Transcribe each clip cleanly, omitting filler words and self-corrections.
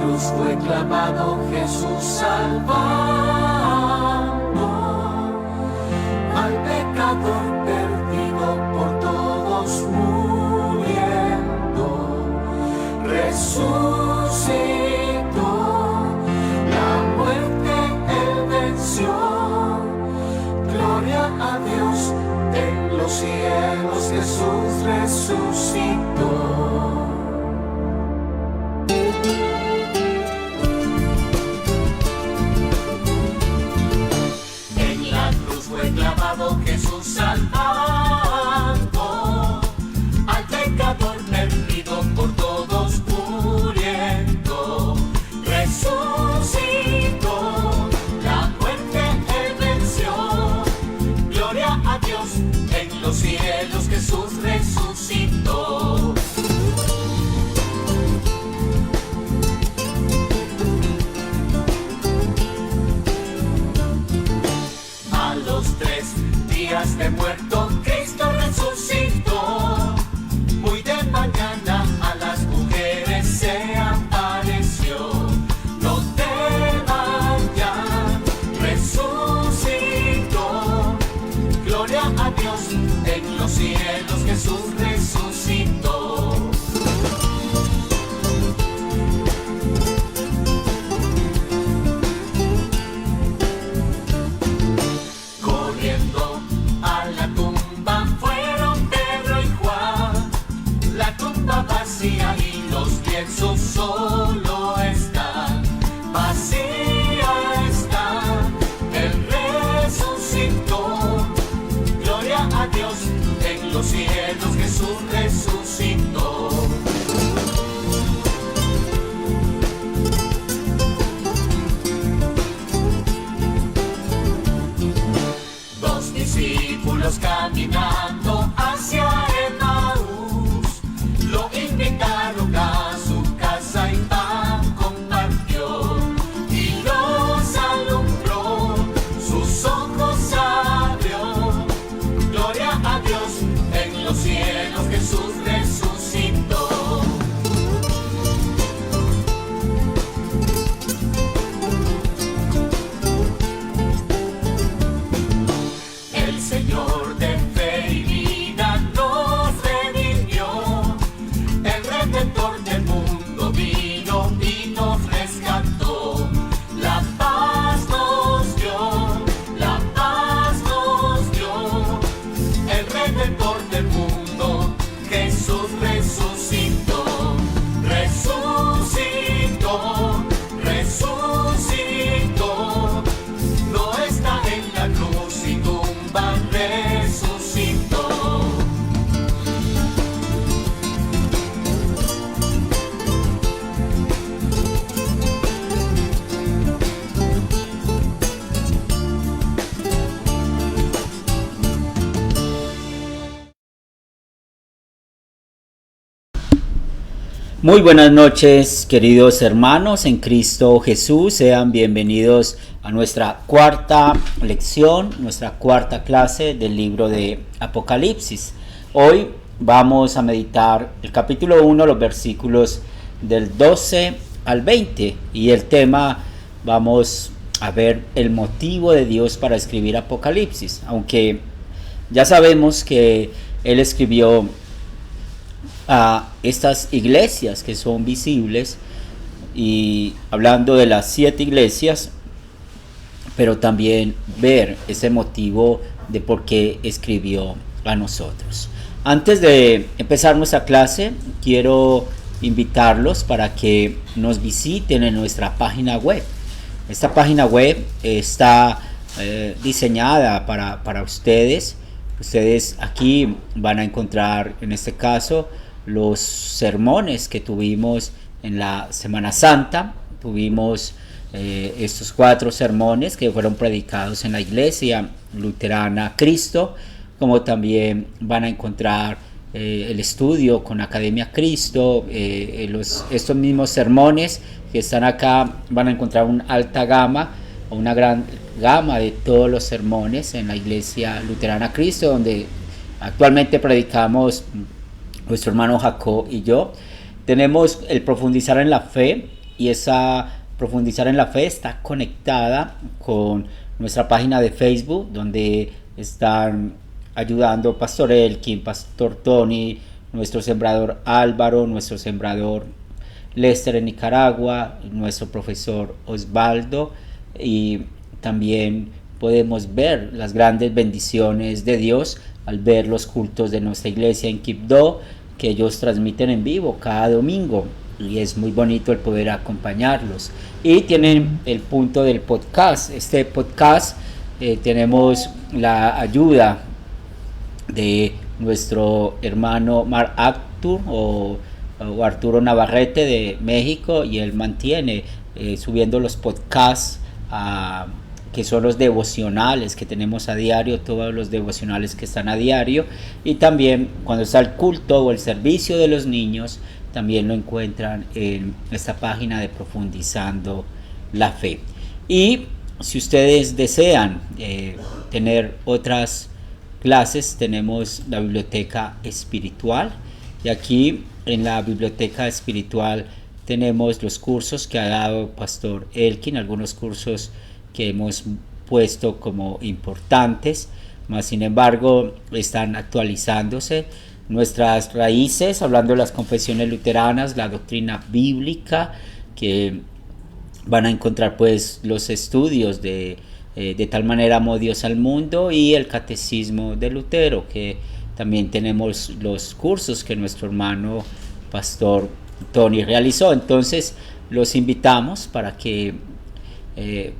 cruz fue clavado Jesús salvando al pecador perdido por todos muriendo. Resucitó, la muerte él venció. Gloria a Dios en los cielos, Jesús resucitó. Jesús salvando al pecador perdido por todos muriendo. Resucitó, la muerte él venció. Gloria a Dios en los cielos, Jesús resucitó. A los 3 días de muerto, Cristo resucitó. Muy de mañana a las mujeres se apareció. No teman ya, resucitó. Gloria a Dios en los cielos, Jesús resucitó. Corriendo a la tumba fueron Pedro y Juan. La tumba vacía y los lienzos solo están. Vacía está, él resucitó. Gloria a Dios en los cielos, Jesús resucitó. Dos discípulos caminando hacia Emaús, lo invitaron a su casa y pan compartió, y los alumbró, sus ojos abrió. Gloria a Dios en los cielos, Jesús resucitó. El Señor de fe y vida nos redimió, el Redentor del mundo vino y nos rescató. La paz nos dio, la paz nos dio, el Redentor del mundo, Jesús resucitó. Resucitó, resucitó, no está en la cruz y tumba, resucitó. Muy buenas noches, queridos hermanos en Cristo Jesús. Sean bienvenidos a nuestra cuarta lección, nuestra cuarta clase del libro de Apocalipsis. Hoy vamos a meditar el capítulo 1, los versículos del 12 al 20. Y el tema, vamos a ver el motivo de Dios para escribir Apocalipsis. Aunque ya sabemos que Él escribió a estas iglesias que son visibles, y hablando de las 7 iglesias, pero también ver ese motivo de por qué escribió a nosotros. Antes de empezar nuestra clase, quiero invitarlos para que nos visiten en nuestra página web. Esta página web está diseñada para ustedes. Ustedes aquí van a encontrar, en este caso, los sermones que tuvimos en la Semana Santa. Tuvimos estos 4 sermones que fueron predicados en la Iglesia Luterana Cristo, como también van a encontrar el estudio con Academia Cristo. Estos mismos sermones que están acá, van a encontrar una alta gama o una gran gama de todos los sermones en la Iglesia Luterana Cristo, donde actualmente predicamos nuestro hermano Jacob y yo. Tenemos el profundizar en la fe, y esa profundizar en la fe está conectada con nuestra página de Facebook, donde están ayudando Pastor Elkin, Pastor Tony, nuestro sembrador Álvaro, nuestro sembrador Lester en Nicaragua, nuestro profesor Osvaldo, y también podemos ver las grandes bendiciones de Dios al ver los cultos de nuestra iglesia en Quibdó, que ellos transmiten en vivo cada domingo, y es muy bonito el poder acompañarlos. Y tienen el punto del podcast. Este podcast tenemos la ayuda de nuestro hermano Mar Artur o Arturo Navarrete de México, y él mantiene subiendo los podcasts que son los devocionales que tenemos a diario, todos los devocionales que están a diario, y también cuando está el culto o el servicio de los niños, también lo encuentran en esta página de Profundizando la Fe. Y si ustedes desean tener otras clases, tenemos la biblioteca espiritual, y aquí en la biblioteca espiritual tenemos los cursos que ha dado Pastor Elkin, algunos cursos que hemos puesto como importantes, mas sin embargo están actualizándose. Nuestras raíces, hablando de las confesiones luteranas, la doctrina bíblica, que van a encontrar pues los estudios de tal manera amó Dios al mundo, y el catecismo de Lutero, que también tenemos los cursos que nuestro hermano Pastor Tony realizó. Entonces los invitamos para que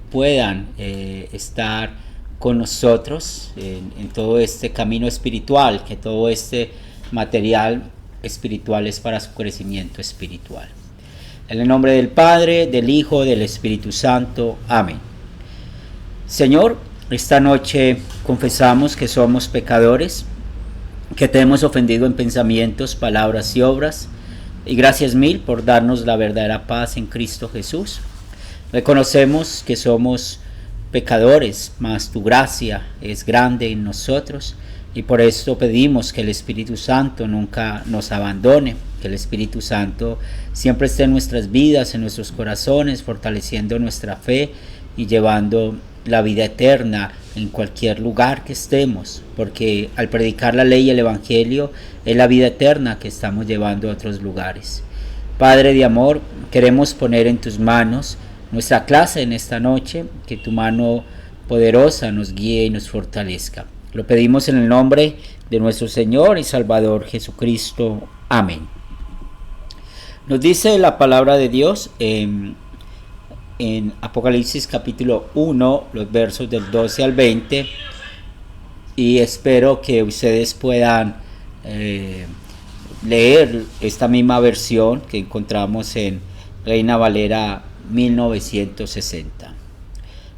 puedan estar con nosotros en todo este camino espiritual, que todo este material espiritual es para su crecimiento espiritual. En el nombre del Padre, del Hijo, del Espíritu Santo. Amén. Señor, esta noche confesamos que somos pecadores, que te hemos ofendido en pensamientos, palabras y obras, y gracias mil por darnos la verdadera paz en Cristo Jesús. Reconocemos que somos pecadores, mas tu gracia es grande en nosotros, y por esto pedimos que el Espíritu Santo nunca nos abandone, que el Espíritu Santo siempre esté en nuestras vidas, en nuestros corazones, fortaleciendo nuestra fe y llevando la vida eterna en cualquier lugar que estemos, porque al predicar la ley y el Evangelio es la vida eterna que estamos llevando a otros lugares. Padre de amor, queremos poner en tus manos nuestra clase en esta noche, que tu mano poderosa nos guíe y nos fortalezca. Lo pedimos en el nombre de nuestro Señor y Salvador Jesucristo. Amén. Nos dice la palabra de Dios en Apocalipsis capítulo 1, los versos del 12 al 20, y espero que ustedes puedan leer esta misma versión que encontramos en Reina Valera 1960.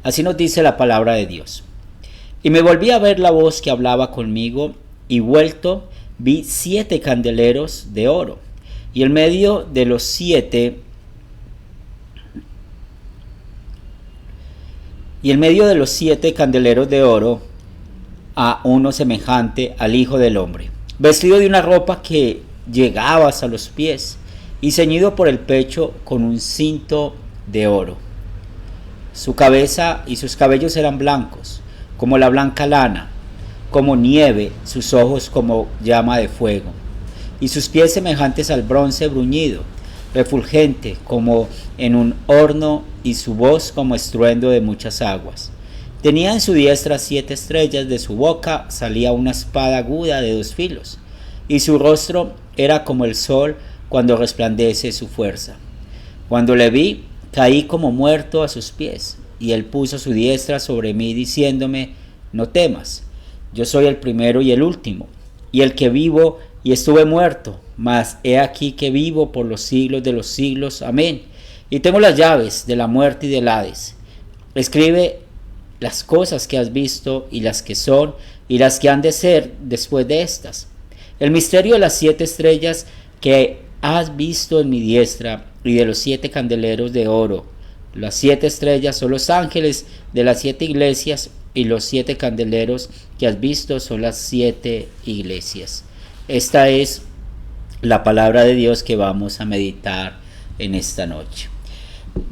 Así nos dice la palabra de Dios. Y me volví a ver la voz que hablaba conmigo, y vuelto vi 7 candeleros de oro, y en medio de los 7 candeleros de oro a uno semejante al Hijo del Hombre, vestido de una ropa que llegaba hasta los pies, y ceñido por el pecho con un cinto de oro. Su cabeza y sus cabellos eran blancos, como la blanca lana, como nieve, sus ojos como llama de fuego, y sus pies semejantes al bronce bruñido, refulgente como en un horno, y su voz como estruendo de muchas aguas. Tenía en su diestra 7 estrellas, de su boca salía una espada aguda de 2 filos, y su rostro era como el sol cuando resplandece su fuerza. Cuando le vi, caí como muerto a sus pies, y él puso su diestra sobre mí, diciéndome: no temas, yo soy el primero y el último, y el que vivo y estuve muerto, mas he aquí que vivo por los siglos de los siglos. Amén. Y tengo las llaves de la muerte y del Hades. Escribe las cosas que has visto, y las que son, y las que han de ser después de estas. El misterio de las 7 estrellas que has visto en mi diestra, y de los 7 candeleros de oro. Las 7 estrellas son los ángeles de las 7 iglesias, y los 7 candeleros que has visto son las 7 iglesias. Esta es la palabra de Dios que vamos a meditar en esta noche.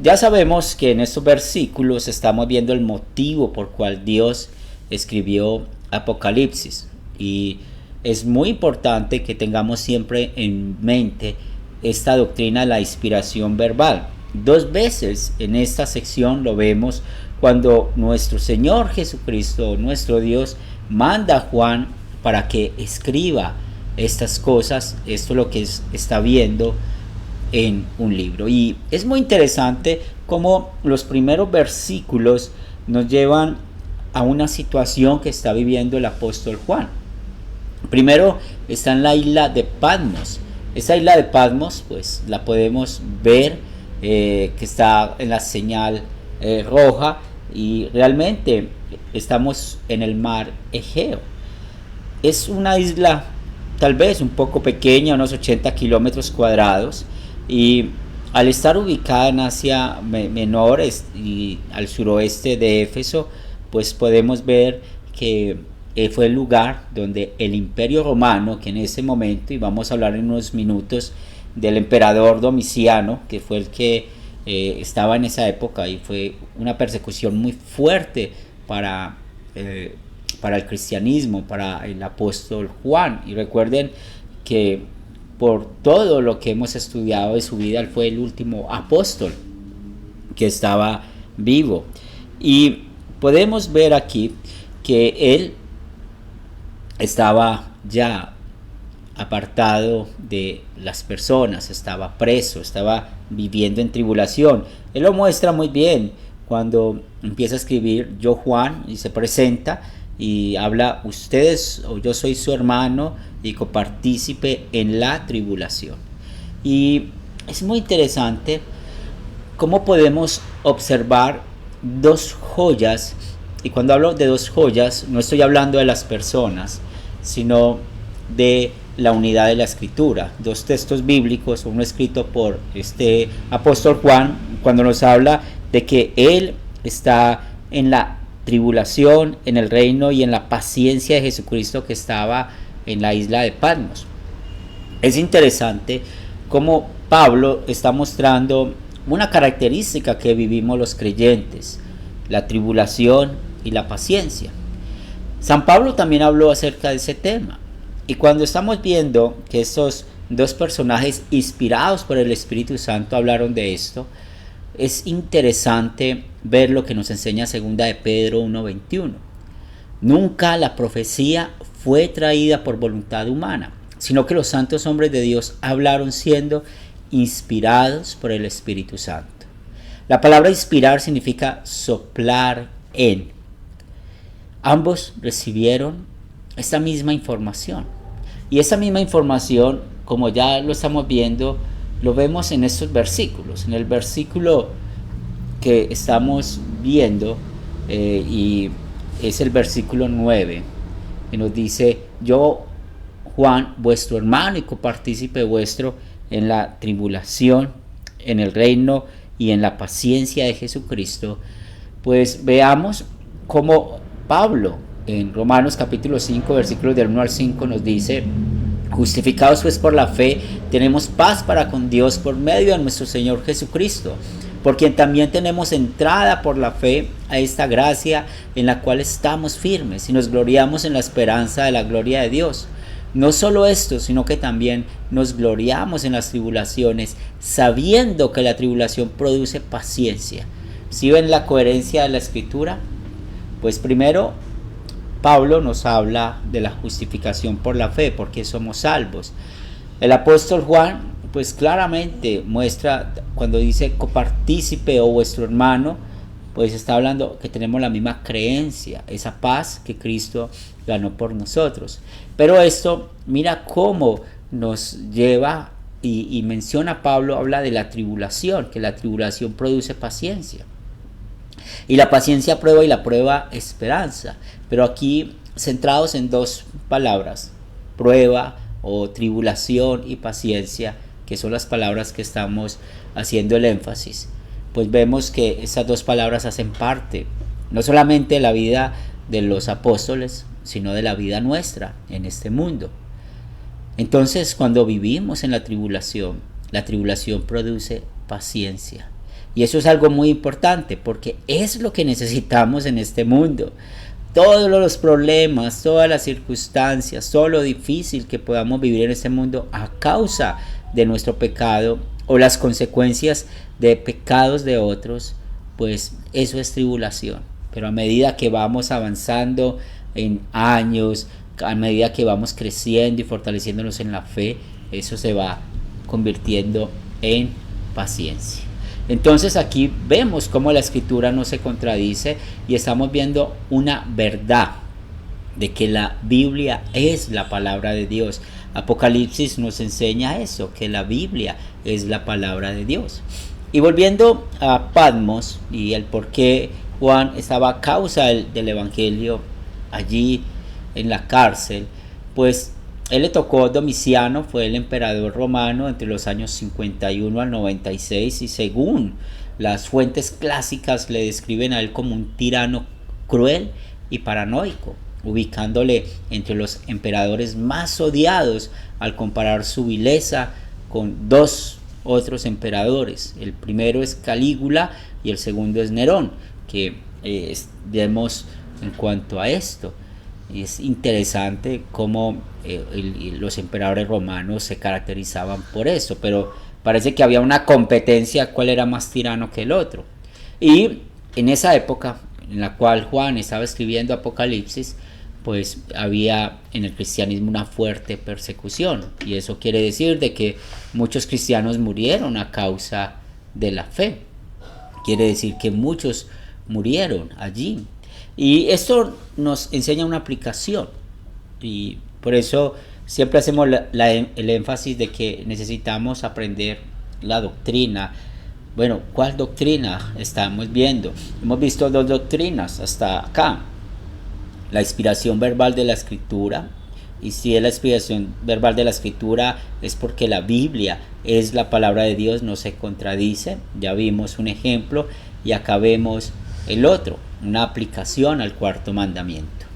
Ya sabemos que en estos versículos estamos viendo el motivo por cual Dios escribió Apocalipsis, y es muy importante que tengamos siempre en mente esta doctrina de la inspiración verbal. 2 veces en esta sección lo vemos cuando nuestro Señor Jesucristo, nuestro Dios, manda a Juan para que escriba estas cosas, esto es lo que está viendo en un libro. Y es muy interesante cómo los primeros versículos nos llevan a una situación que está viviendo el apóstol Juan. Primero está en la isla de Patmos. Esta isla de Patmos pues la podemos ver que está en la señal roja, y realmente estamos en el mar Egeo. Es una isla tal vez un poco pequeña, unos 80 kilómetros cuadrados, y al estar ubicada en Asia Menor y al suroeste de Éfeso, pues podemos ver que fue el lugar donde el Imperio Romano, que en ese momento, y vamos a hablar en unos minutos del emperador Domiciano, que fue el que estaba en esa época, y fue una persecución muy fuerte para el cristianismo, para el apóstol Juan. Y recuerden que por todo lo que hemos estudiado de su vida, él fue el último apóstol que estaba vivo. Y podemos ver aquí que él estaba ya apartado de las personas, estaba preso, estaba viviendo en tribulación. Él lo muestra muy bien cuando empieza a escribir: yo Juan, y se presenta y habla: ustedes, o yo soy su hermano y copartícipe en la tribulación. Y es muy interesante cómo podemos observar 2 joyas, y cuando hablo de 2 joyas no estoy hablando de las personas, sino de la unidad de la escritura. 2 textos bíblicos, uno escrito por este apóstol Juan, cuando nos habla de que él está en la tribulación, en el reino y en la paciencia de Jesucristo, que estaba en la isla de Patmos. Es interesante cómo Pablo está mostrando una característica que vivimos los creyentes: la tribulación y la paciencia. San Pablo también habló acerca de ese tema, y cuando estamos viendo que estos 2 personajes inspirados por el Espíritu Santo hablaron de esto, es interesante ver lo que nos enseña 2 de Pedro 1:21. Nunca la profecía fue traída por voluntad humana, sino que los santos hombres de Dios hablaron siendo inspirados por el Espíritu Santo. La palabra inspirar significa soplar en. Ambos recibieron esta misma información, y esa misma información, como ya lo estamos viendo, lo vemos en estos versículos. En el versículo que estamos viendo, y es el versículo 9, que nos dice: yo Juan, vuestro hermano y copartícipe vuestro en la tribulación, en el reino y en la paciencia de Jesucristo. Pues veamos cómo Pablo en Romanos capítulo 5 versículos del 1 al 5 nos dice: justificados pues por la fe, tenemos paz para con Dios por medio de nuestro Señor Jesucristo, por quien también tenemos entrada por la fe a esta gracia en la cual estamos firmes y nos gloriamos en la esperanza de la gloria de Dios. No solo esto, sino que también nos gloriamos en las tribulaciones, sabiendo que la tribulación produce paciencia. ¿Sí ven la coherencia de la escritura? Pues primero, Pablo nos habla de la justificación por la fe, porque somos salvos. El apóstol Juan, pues claramente muestra, cuando dice copartícipe o vuestro hermano, pues está hablando que tenemos la misma creencia, esa paz que Cristo ganó por nosotros. Pero esto, mira cómo nos lleva, y menciona Pablo, habla de la tribulación, que la tribulación produce paciencia. Y la paciencia prueba, y la prueba esperanza. Pero aquí centrados en 2 palabras: prueba o tribulación y paciencia, que son las palabras que estamos haciendo el énfasis. Pues vemos que esas 2 palabras hacen parte no solamente de la vida de los apóstoles, sino de la vida nuestra en este mundo. Entonces, cuando vivimos en la tribulación produce paciencia. Y eso es algo muy importante porque es lo que necesitamos en este mundo. Todos los problemas, todas las circunstancias, todo lo difícil que podamos vivir en este mundo a causa de nuestro pecado o las consecuencias de pecados de otros, pues eso es tribulación. Pero a medida que vamos avanzando en años, a medida que vamos creciendo y fortaleciéndonos en la fe, eso se va convirtiendo en paciencia. Entonces aquí vemos cómo la escritura no se contradice y estamos viendo una verdad de que la Biblia es la palabra de Dios. Apocalipsis nos enseña eso, que la Biblia es la palabra de Dios. Y volviendo a Patmos y el por qué Juan estaba a causa del evangelio allí en la cárcel, pues él le tocó Domiciano, fue el emperador romano entre los años 51 al 96 y según las fuentes clásicas le describen a él como un tirano cruel y paranoico, ubicándole entre los emperadores más odiados al comparar su vileza con dos otros emperadores. El primero es Calígula y el segundo es Nerón, que vemos en cuanto a esto. Es interesante cómo los emperadores romanos se caracterizaban por eso, pero parece que había una competencia cuál era más tirano que el otro. Y en esa época en la cual Juan estaba escribiendo Apocalipsis, pues había en el cristianismo una fuerte persecución, y eso quiere decir de que muchos cristianos murieron a causa de la fe. Quiere decir que muchos murieron allí. Y esto nos enseña una aplicación, y por eso siempre hacemos el énfasis de que necesitamos aprender la doctrina. Bueno, ¿cuál doctrina estamos viendo? Hemos visto dos doctrinas hasta acá. La inspiración verbal de la escritura, y si es la inspiración verbal de la escritura es porque la Biblia es la palabra de Dios, no se contradice. Ya vimos un ejemplo y acá vemos el otro, una aplicación al cuarto mandamiento.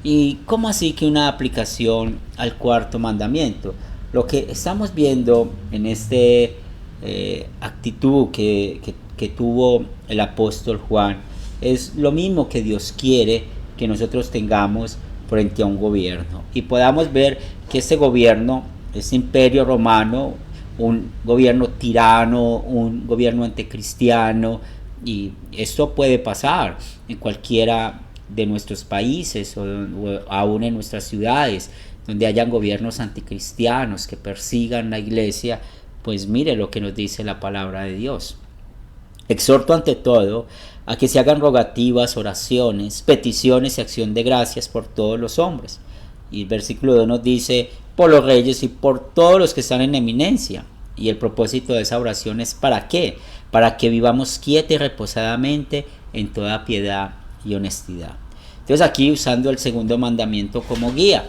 ¿Y cómo así que una aplicación al cuarto mandamiento? Lo que estamos viendo en este actitud que tuvo el apóstol Juan es lo mismo que Dios quiere que nosotros tengamos frente a un gobierno, y podamos ver que ese gobierno, ese imperio romano, un gobierno tirano, un gobierno anticristiano, y esto puede pasar en cualquiera de nuestros países o aún en nuestras ciudades donde hayan gobiernos anticristianos que persigan la iglesia. Pues mire lo que nos dice la palabra de Dios: exhorto ante todo a que se hagan rogativas, oraciones, peticiones y acción de gracias por todos los hombres. Y el versículo 2 nos dice: por los reyes y por todos los que están en eminencia. Y el propósito de esa oración es ¿para qué? Para que vivamos quieta y reposadamente en toda piedad y honestidad. Entonces aquí, usando el segundo mandamiento como guía,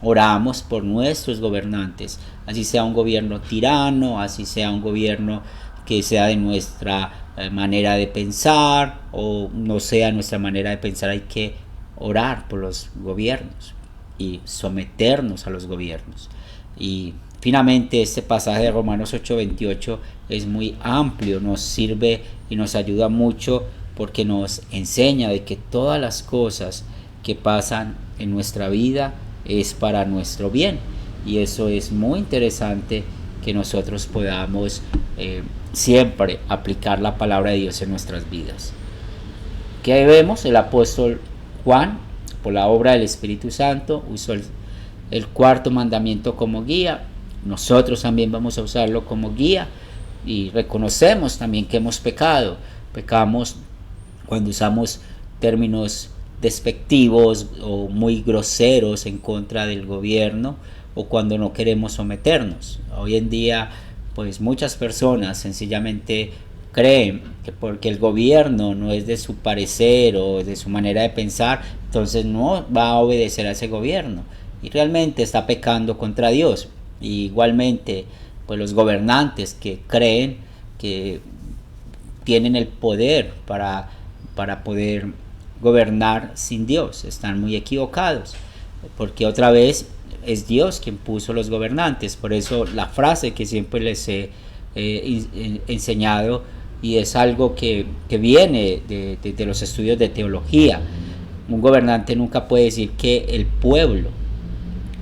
oramos por nuestros gobernantes, así sea un gobierno tirano, así sea un gobierno que sea de nuestra manera de pensar o no sea nuestra manera de pensar. Hay que orar por los gobiernos y someternos a los gobiernos. Y finalmente este pasaje de Romanos 8:28 es muy amplio, nos sirve y nos ayuda mucho porque nos enseña de que todas las cosas que pasan en nuestra vida es para nuestro bien, y eso es muy interesante que nosotros podamos siempre aplicar la palabra de Dios en nuestras vidas. Que vemos el apóstol Juan, por la obra del Espíritu Santo, usó el cuarto mandamiento como guía. Nosotros también vamos a usarlo como guía, y reconocemos también que hemos pecamos cuando usamos términos despectivos o muy groseros en contra del gobierno, o cuando no queremos someternos. Hoy en día pues muchas personas sencillamente creen que porque el gobierno no es de su parecer o de su manera de pensar, entonces no va a obedecer a ese gobierno, y realmente está pecando contra Dios. Y igualmente pues los gobernantes que creen que tienen el poder para poder gobernar sin Dios están muy equivocados, porque otra vez es Dios quien puso los gobernantes. Por eso la frase que siempre les he enseñado y es algo que viene de los estudios de teología. Un gobernante nunca puede decir que el pueblo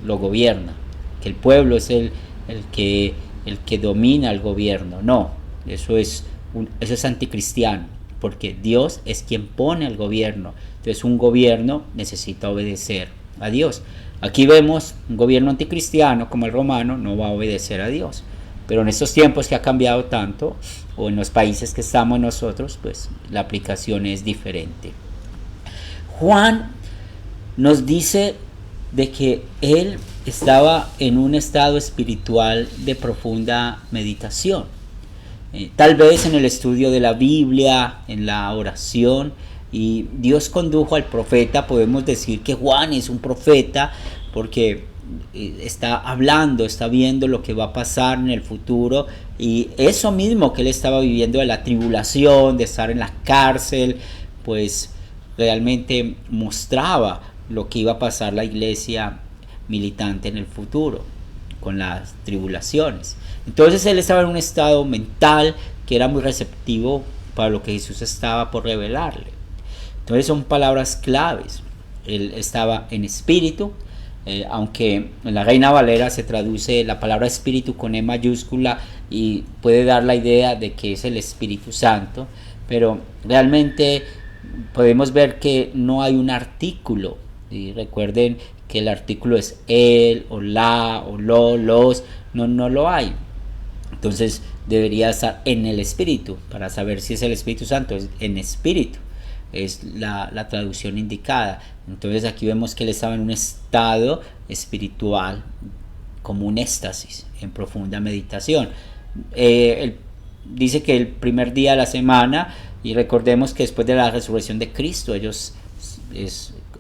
lo gobierna, que el pueblo es el que domina el gobierno. No, eso es anticristiano, porque Dios es quien pone el gobierno. Entonces un gobierno necesita obedecer a Dios. Aquí vemos un gobierno anticristiano como el romano no va a obedecer a Dios. Pero en estos tiempos que ha cambiado tanto, o en los países que estamos nosotros, pues la aplicación es diferente. Juan nos dice de que él estaba en un estado espiritual de profunda meditación. Tal vez en el estudio de la Biblia, en la oración, y Dios condujo al profeta. Podemos decir que Juan es un profeta porque está hablando, está viendo lo que va a pasar en el futuro, y eso mismo que él estaba viviendo de la tribulación, de estar en la cárcel, pues realmente mostraba lo que iba a pasar la iglesia militante en el futuro con las tribulaciones. Entonces él estaba en un estado mental que era muy receptivo para lo que Jesús estaba por revelarle. Entonces son palabras claves. Él estaba en espíritu, aunque en la Reina Valera se traduce la palabra espíritu con E mayúscula y puede dar la idea de que es el Espíritu Santo, pero realmente podemos ver que no hay un artículo. Y recuerden que el artículo es el o la o lo, los, no lo hay. Entonces debería estar en el Espíritu. Para saber si es el Espíritu Santo, es en espíritu, es la traducción indicada. Entonces aquí vemos que él estaba en un estado espiritual, como un éxtasis, en profunda meditación. Él dice que el primer día de la semana, y recordemos que después de la resurrección de Cristo, es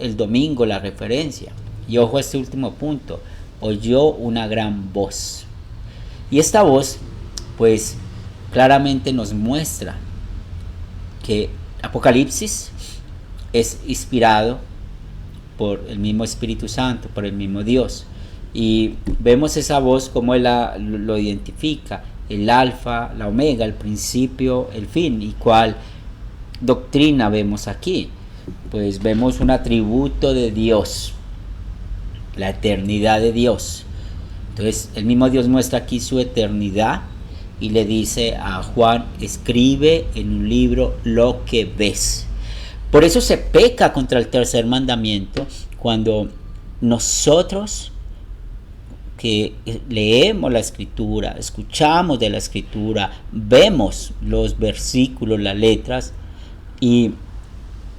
el domingo la referencia. Y ojo a este último punto: oyó una gran voz. Y esta voz pues claramente nos muestra que Apocalipsis es inspirado por el mismo Espíritu Santo, por el mismo Dios. Y vemos esa voz como él lo identifica: el alfa, la omega, el principio, el fin. ¿Y cuál doctrina vemos aquí? Pues vemos un atributo de Dios, la eternidad de Dios. Entonces el mismo Dios muestra aquí su eternidad y le dice a Juan: escribe en un libro lo que ves. Por eso se peca contra el tercer mandamiento cuando nosotros que leemos la Escritura, escuchamos de la Escritura, vemos los versículos, las letras, y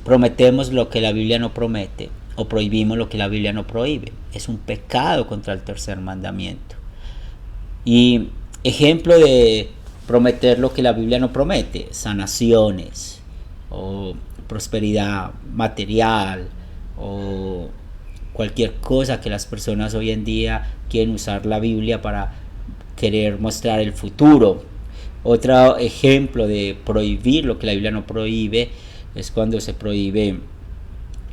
prometemos lo que la Biblia no promete o prohibimos lo que la Biblia no prohíbe. Es un pecado contra el tercer mandamiento. Y ejemplo de prometer lo que la Biblia no promete: sanaciones o prosperidad material o cualquier cosa que las personas hoy en día quieren usar la Biblia para querer mostrar el futuro. Otro ejemplo de prohibir lo que la Biblia no prohíbe es cuando se prohíbe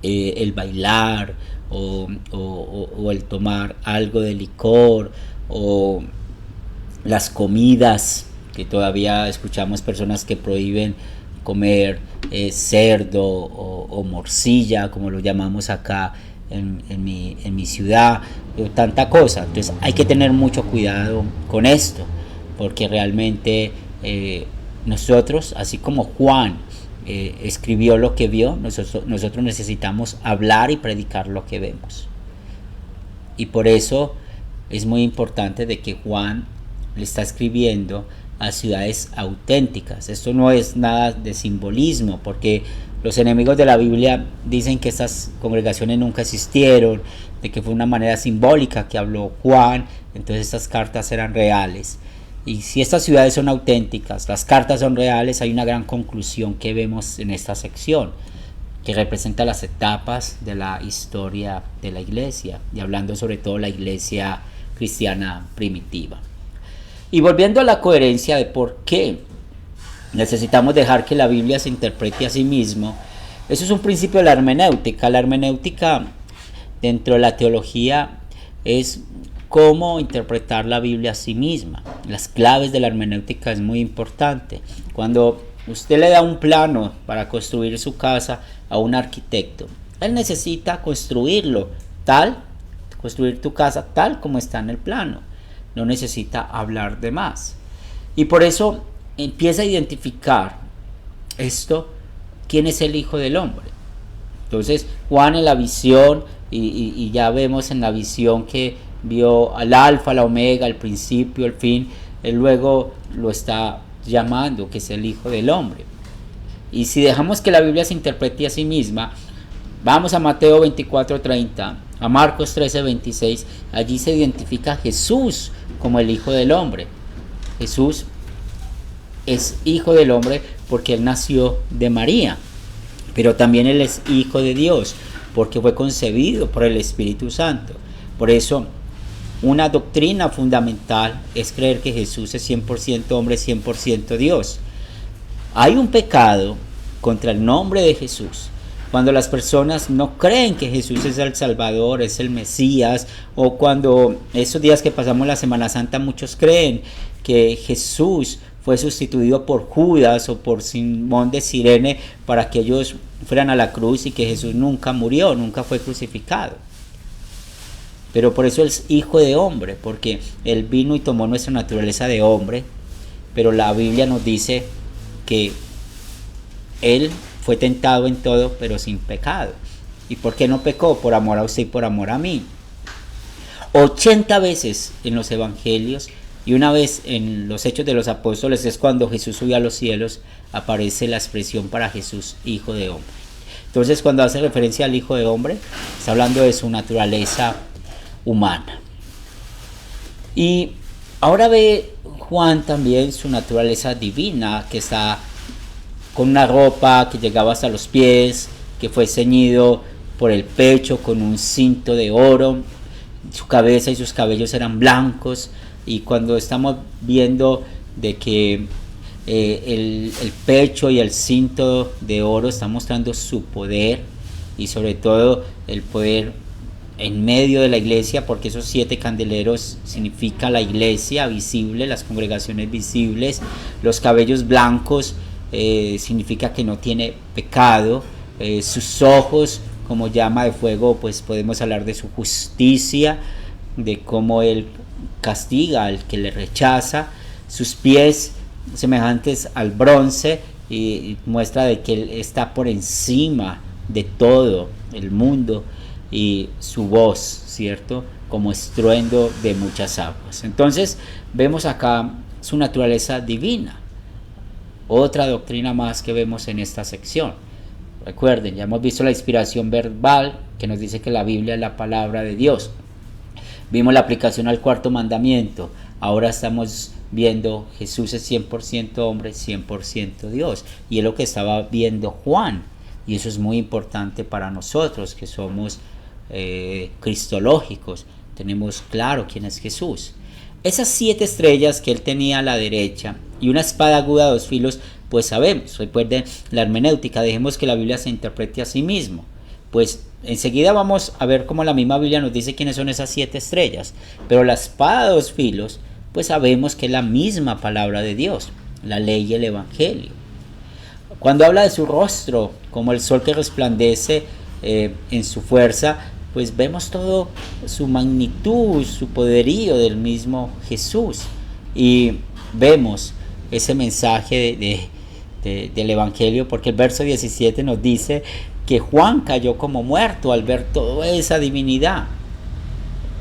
el bailar o el tomar algo de licor, o las comidas, que todavía escuchamos personas que prohíben comer cerdo o morcilla, como lo llamamos acá en mi ciudad, tanta cosa. Entonces hay que tener mucho cuidado con esto, porque realmente nosotros, así como Juan escribió lo que vio, nosotros necesitamos hablar y predicar lo que vemos. Y por eso es muy importante de que Juan le está escribiendo a ciudades auténticas. Esto no es nada de simbolismo, porque los enemigos de la Biblia dicen que estas congregaciones nunca existieron, de que fue una manera simbólica que habló Juan, entonces estas cartas eran reales. Y si estas ciudades son auténticas, las cartas son reales, hay una gran conclusión que vemos en esta sección, que representa las etapas de la historia de la iglesia, y hablando sobre todo la iglesia cristiana primitiva. Y volviendo a la coherencia de por qué necesitamos dejar que la Biblia se interprete a sí mismo, eso es un principio de la hermenéutica. La hermenéutica dentro de la teología es cómo interpretar la Biblia a sí misma. Las claves de la hermenéutica es muy importante. Cuando usted le da un plano para construir su casa a un arquitecto, él necesita construir tu casa tal como está en el plano. No necesita hablar de más. Y por eso empieza a identificar esto, quién es el Hijo del Hombre. Entonces Juan en la visión, y ya vemos en la visión que vio al alfa, al omega, al principio, al fin, él luego lo está llamando que es el Hijo del Hombre. Y si dejamos que la Biblia se interprete a sí misma, vamos a Mateo 24:30, a Marcos 13:26, allí se identifica a Jesús como el Hijo del Hombre. Jesús es Hijo del Hombre porque él nació de María, pero también él es Hijo de Dios porque fue concebido por el Espíritu Santo. Por eso, una doctrina fundamental es creer que Jesús es 100% hombre, 100% Dios. Hay un pecado contra el nombre de Jesús cuando las personas no creen que Jesús es el Salvador, es el Mesías, o cuando esos días que pasamos la Semana Santa muchos creen que Jesús fue sustituido por Judas o por Simón de Cirene para que ellos fueran a la cruz, y que Jesús nunca murió, nunca fue crucificado. Pero por eso es Hijo de Hombre, porque él vino y tomó nuestra naturaleza de hombre, pero la Biblia nos dice que él fue tentado en todo, pero sin pecado. ¿Y por qué no pecó? Por amor a usted y por amor a mí. 80 veces en los evangelios y una vez en los Hechos de los Apóstoles es cuando Jesús subió a los cielos, aparece la expresión para Jesús, Hijo de Hombre. Entonces, cuando hace referencia al Hijo de Hombre, está hablando de su naturaleza humana. Y ahora ve Juan también su naturaleza divina, que está con una ropa que llegaba hasta los pies, que fue ceñido por el pecho con un cinto de oro, su cabeza y sus cabellos eran blancos. Y cuando estamos viendo de que el pecho y el cinto de oro está mostrando su poder, y sobre todo el poder en medio de la iglesia, porque esos 7 candeleros significa la iglesia visible, las congregaciones visibles. Los cabellos blancos significa que no tiene pecado. Sus ojos como llama de fuego, pues podemos hablar de su justicia, de cómo él castiga al que le rechaza. Sus pies semejantes al bronce, y muestra de que él está por encima de todo el mundo. Y su voz, ¿cierto?, como estruendo de muchas aguas. Entonces vemos acá su naturaleza divina. Otra doctrina más que vemos en esta sección. Recuerden, ya hemos visto la inspiración verbal, que nos dice que la Biblia es la palabra de Dios. Vimos la aplicación al 4º mandamiento. Ahora estamos viendo Jesús es 100% hombre, 100% Dios. Y es lo que estaba viendo Juan. Y eso es muy importante para nosotros que somos cristológicos. Tenemos claro quién es Jesús. Esas 7 estrellas que él tenía a la derecha y una espada aguda de 2 filos, pues sabemos. Recuerden la hermenéutica, dejemos que la Biblia se interprete a sí mismo. Pues enseguida vamos a ver cómo la misma Biblia nos dice quiénes son esas 7 estrellas. Pero la espada de 2 filos, pues sabemos que es la misma palabra de Dios, la ley y el evangelio. Cuando habla de su rostro, como el sol que resplandece en su fuerza, pues vemos todo su magnitud, su poderío del mismo Jesús. Y vemos ese mensaje del evangelio, porque el verso 17 nos dice que Juan cayó como muerto al ver toda esa divinidad.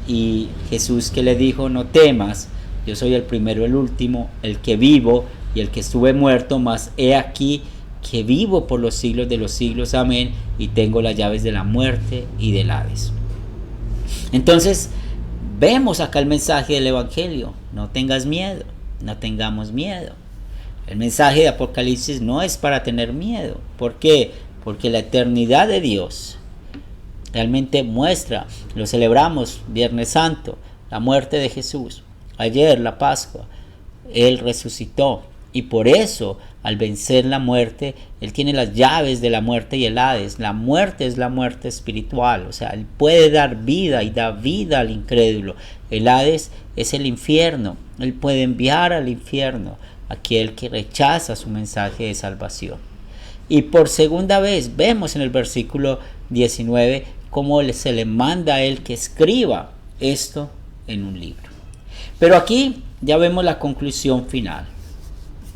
Y Jesús, que le dijo: no temas, yo soy el primero, el último, el que vivo y el que estuve muerto, mas he aquí que vivo por los siglos de los siglos, amén, y tengo las llaves de la muerte y del Hades. Entonces vemos acá el mensaje del evangelio: no tengas miedo, no tengamos miedo. El mensaje de Apocalipsis no es para tener miedo. ¿Por qué? Porque la eternidad de Dios realmente muestra, lo celebramos Viernes Santo, la muerte de Jesús. Ayer la Pascua, él resucitó, y por eso al vencer la muerte, él tiene las llaves de la muerte y el Hades. La muerte es la muerte espiritual, o sea, él puede dar vida y da vida al incrédulo. El Hades es el infierno, él puede enviar al infierno aquel que rechaza su mensaje de salvación. Y por segunda vez vemos en el versículo 19 cómo se le manda a él que escriba esto en un libro. Pero aquí ya vemos la conclusión final.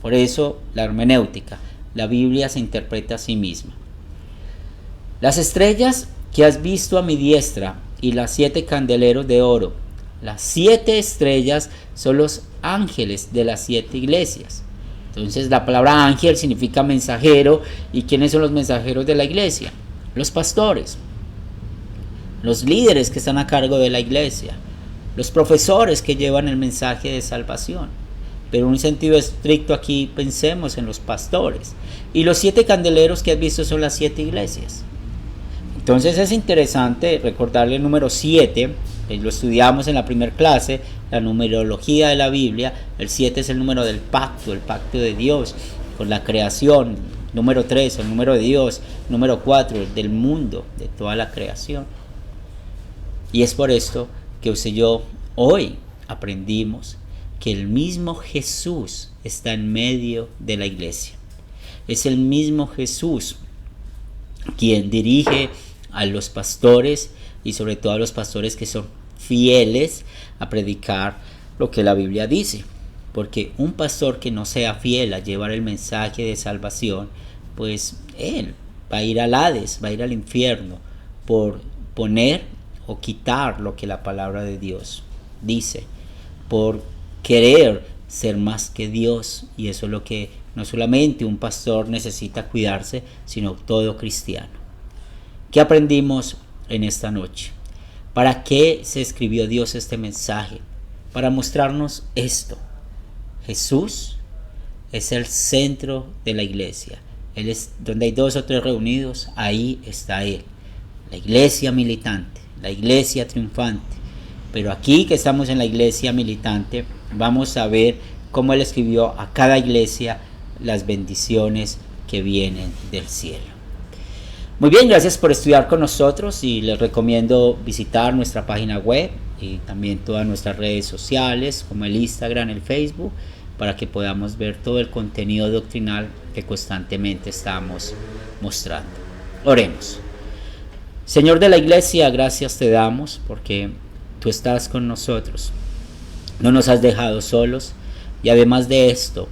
Por eso la hermenéutica, la Biblia se interpreta a sí misma. Las estrellas que has visto a mi diestra y las 7 candeleros de oro. Las 7 estrellas son los ángeles de las 7 iglesias. Entonces la palabra ángel significa mensajero. ¿Y quiénes son los mensajeros de la iglesia? Los pastores, los líderes que están a cargo de la iglesia, los profesores que llevan el mensaje de salvación. Pero en un sentido estricto aquí pensemos en los pastores. Y los 7 candeleros que has visto son las 7 iglesias. Entonces es interesante recordarle el número 7, lo estudiamos en la primera clase, la numerología de la Biblia. El 7 es el número del pacto, el pacto de Dios con la creación. Número 3, el número de Dios. Número 4, el del mundo, de toda la creación. Y es por esto que usted y yo hoy aprendimos que el mismo Jesús está en medio de la iglesia. Es el mismo Jesús quien dirige a los pastores y sobre todo a los pastores que son fieles a predicar lo que la Biblia dice. Porque un pastor que no sea fiel a llevar el mensaje de salvación, pues él va a ir al Hades, va a ir al infierno por poner o quitar lo que la palabra de Dios dice, por querer ser más que Dios. Y eso es lo que no solamente un pastor necesita cuidarse, sino todo cristiano. ¿Qué aprendimos en esta noche? ¿Para qué se escribió Dios este mensaje? Para mostrarnos esto. Jesús es el centro de la iglesia. Él es donde hay 2 o 3 reunidos, ahí está Él. La iglesia militante, la iglesia triunfante. Pero aquí que estamos en la iglesia militante, vamos a ver cómo Él escribió a cada iglesia las bendiciones que vienen del cielo. Muy bien, gracias por estudiar con nosotros y les recomiendo visitar nuestra página web y también todas nuestras redes sociales como el Instagram, el Facebook, para que podamos ver todo el contenido doctrinal que constantemente estamos mostrando. Oremos. Señor de la iglesia, gracias te damos porque tú estás con nosotros. No nos has dejado solos y además de esto,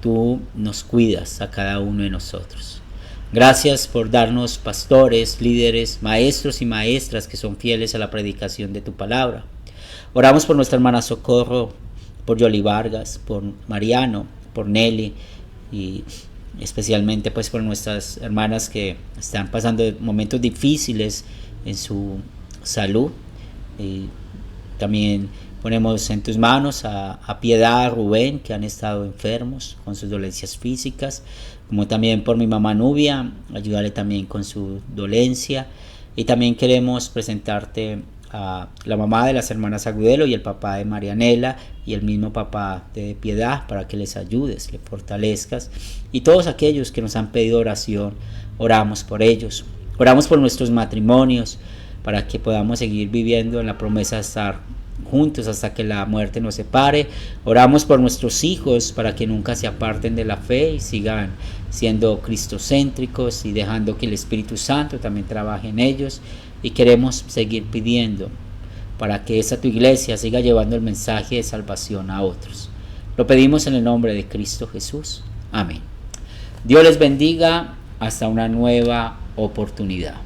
tú nos cuidas a cada uno de nosotros. Gracias por darnos pastores, líderes, maestros y maestras que son fieles a la predicación de tu palabra. Oramos por nuestra hermana Socorro, por Yoli Vargas, por Mariano, por Nelly y especialmente pues por nuestras hermanas que están pasando momentos difíciles en su salud. Y también ponemos en tus manos a Piedad, a Rubén, que han estado enfermos con sus dolencias físicas, como también por mi mamá Nubia, ayudarle también con su dolencia. Y también queremos presentarte a la mamá de las hermanas Agudelo y el papá de Marianela y el mismo papá de Piedad, para que les ayudes, les fortalezcas. Y todos aquellos que nos han pedido oración, oramos por ellos. Oramos por nuestros matrimonios, para que podamos seguir viviendo en la promesa de estar juntos hasta que la muerte nos separe. Oramos por nuestros hijos para que nunca se aparten de la fe y sigan siendo cristocéntricos y dejando que el Espíritu Santo también trabaje en ellos. Y queremos seguir pidiendo para que esa tu iglesia siga llevando el mensaje de salvación a otros. Lo pedimos en el nombre de Cristo Jesús. Amén. Dios les bendiga hasta una nueva oportunidad.